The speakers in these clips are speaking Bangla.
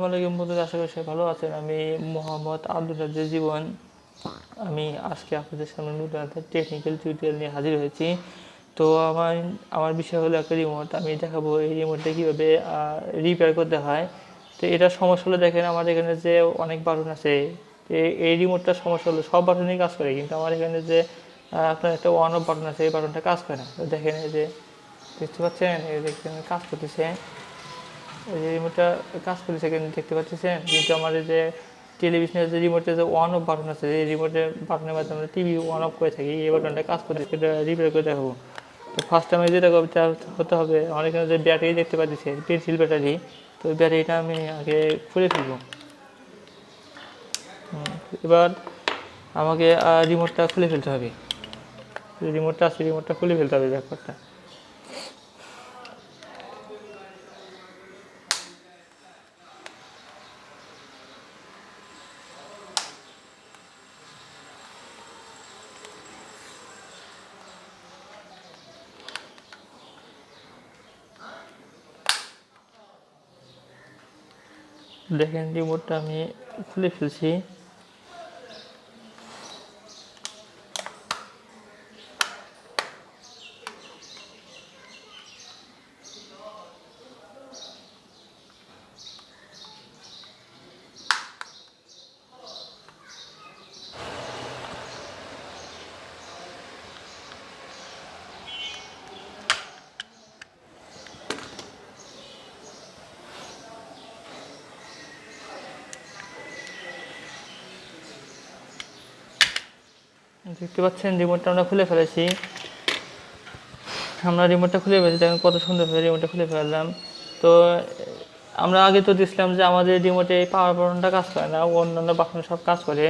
আসসালামু বন্ধুরা, আশা করি সবাই ভালো আছেন। আমি মোহাম্মদ আব্দুল রাজ্জাক জীবন। আমি আজকে আপনাদের সামনে নতুন একটা টেকনিক্যাল টিউটোরিয়াল নিয়ে হাজির হয়েছি। তো আমার বিষয় হলো একটা রিমোট। আমি দেখাবো এই রিমোটটা কীভাবে রিপেয়ার করতে হয়। তো এটা সমস্যা হলো, দেখেন আমার এখানে যে অনেক বাটন আছে, এই রিমোটটার সমস্যা হলো সব বাটনই কাজ করে, কিন্তু আমার এখানে যে আপনার একটা অন অফ বাটন আছে, এই বাটনটা কাজ করে না। তো দেখেন, এই যে দেখতে পাচ্ছেন, এই দেখছেন কাজ করতেছে, এই যে রিমোটটা কাজ করতেছে দেখতে পাচ্ছেন। কিন্তু আমার এই যে টেলিভিশনের যে রিমোটের যে অন অফ বাটন আছে, এই রিমোটের বাটনের মাধ্যমে আমরা টিভি অন অফ করে থাকি, এই বাটনটা কাজ করতে সেটা রিপেয়ার করে দেখাবো। তো ফার্স্ট আমি যেটা হতে হবে, আমার এখানে যে ব্যাটারি দেখতে পাচ্ছি, পেন্সিল ব্যাটারি, তো ওই ব্যাটারিটা আমি আগে খুলে ফেলবো। এবার আমাকে রিমোটটা খুলে ফেলতে হবে, রিমোটটা আছে, রিমোটটা খুলে ফেলতে হবে ব্যাপারটা। দেখেন রিমোটটা আমি খুলে ফেলছি। দেখতে পাচ্ছেন রিমোটটা আমরা খুলে ফেলেছি। দেখেন কত সুন্দরভাবে রিমোটটা খুলে ফেললাম। তো আমরা আগে তো দেখছিলাম যে আমাদের রিমোটে পাওয়ার বাটনটা কাজ করে না, অন্যান্য বাটন সব কাজ করে।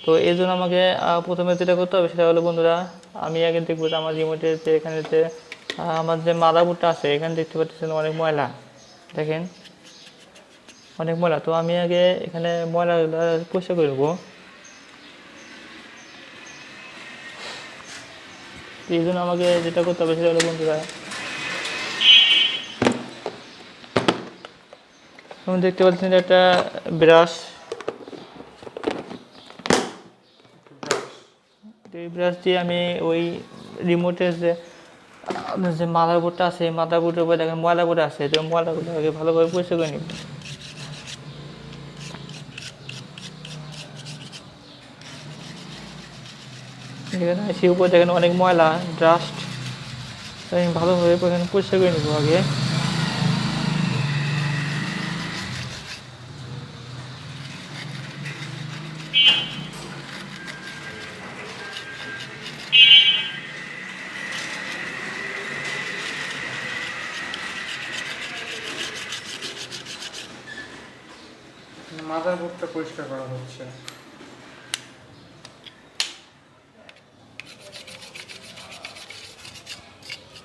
তো এই জন্য আমাকে প্রথমে যেটা করতে হবে সেটা হলো, বন্ধুরা, আমি আগে দেখবো যে আমার রিমোটের যে এখানে যে আমার যে মাদারবোর্ডটা আছে, এখানে দেখতে পাচ্ছেন অনেক ময়লা, দেখেন অনেক ময়লা। তো আমি আগে এখানে ময়লাগুলো পরিষ্কার করে নেবো। এই জন্য আমাকে যেটা করতে হবে সেটা হলো, বন্ধুরা, আমি দেখতে পাচ্ছেন একটা ব্রাশ, এই ব্রাশ দিয়ে আমি ওই রিমোটের যে আপনার যে মাদারবোর্ডটা আছে, মাদারবোর্ডের উপরে দেখেন ময়লা পড়ে আছে, তো ময়লাগুলো আগে ভালোভাবে পরিষ্কার করে নিব। এখানে সে উপরে দেখেন অনেক ময়লা, ডাস্ট, আমি ভালোভাবে এখানে পরিষ্কার করে নিব আগে। মাদারবোর্ডটা পরিষ্কার করা হচ্ছে।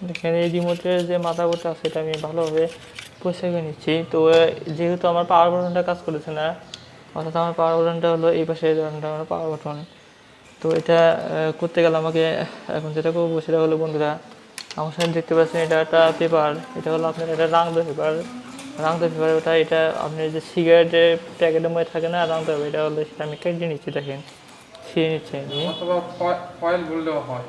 দেখেন এই রিমোটের যে মাদারবোর্ডটা আছে, এটা আমি ভালোভাবে পরিষ্কার করে নিচ্ছি। তো যেহেতু আমার পাওয়ার বাটনটা কাজ করেছে না, অর্থাৎ আমার পাওয়ার বাটনটা হলো এই পাশে, আমার পাওয়ার বাটন। তো এটা করতে গেলে আমাকে এখন যেটা করবো সেটা হলো, বন্ধুরা, আমার সামনে দেখতে পাচ্ছেন এটা একটা পেপার, এটা হলো আপনার একটা রাংদা পেপার। রাংদা পেপার ওটা, এটা আপনি যে সিগারেটের প্যাকেটের মধ্যে থাকে না রাংদা পেপার, এটা হলো সেটা আমি কেটে নিচ্ছি, দেখেন ছিঁড়ে নিচ্ছি আমি। অথবা ফয়েল বললেও হয়।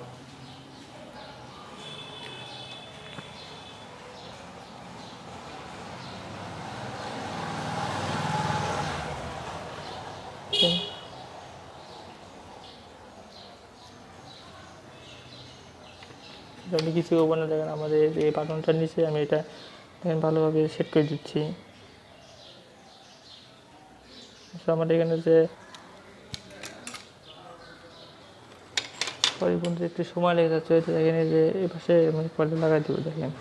আমি কিছু করবো না, দেখেন আমাদের এই বাটনটার নিচে আমি এটা দেখেন ভালোভাবে সেট করে দিচ্ছি। আমাদের এখানে যে বন্ধু একটু সময় লেগে যাচ্ছে, দেখেন এই যে এই পাশে আমি পরে লাগাই দেবো, দেখেন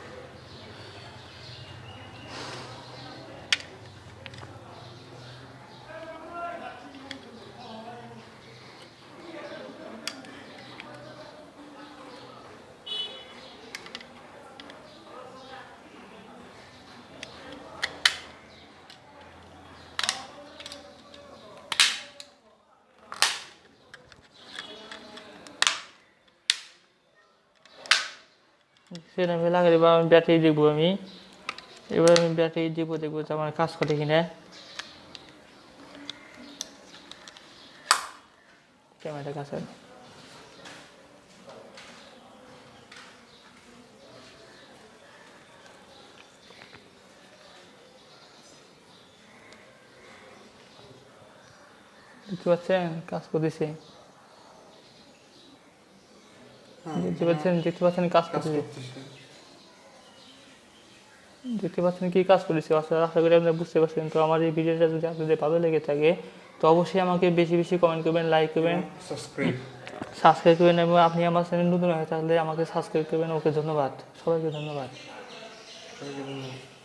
সেটা আমি লাগাই দেবো। আমি ব্যাটারি দেখবো, এবার আমি ব্যাটারি দেখবো যে আমার কাজ করে কিনা। ক্যামেরাটা কাছে আনো। দেখতে পাচ্ছেন কাজ করতেছে, দেখতে পাচ্ছেন কাজ কাজ করতেছে, করতেছে। দেখতে পাচ্ছেন কি কাজ করেছি। আশা করি আপনারা বুঝতে পারছেন। তো আমার এই ভিডিওটা যদি আপনাদের ভালো লেগে থাকে তো অবশ্যই আমাকে বেশি বেশি কমেন্ট করবেন, লাইক করবেন, সাবস্ক্রাইব। সাবস্ক্রাইব করবেন এবং আপনি আমার চ্যানেল নতুন হয়ে থাকলে আমাকে সাবস্ক্রাইব করবেন। ওকে ধন্যবাদ, সবাইকে ধন্যবাদ। সবাইকে ধন্যবাদ।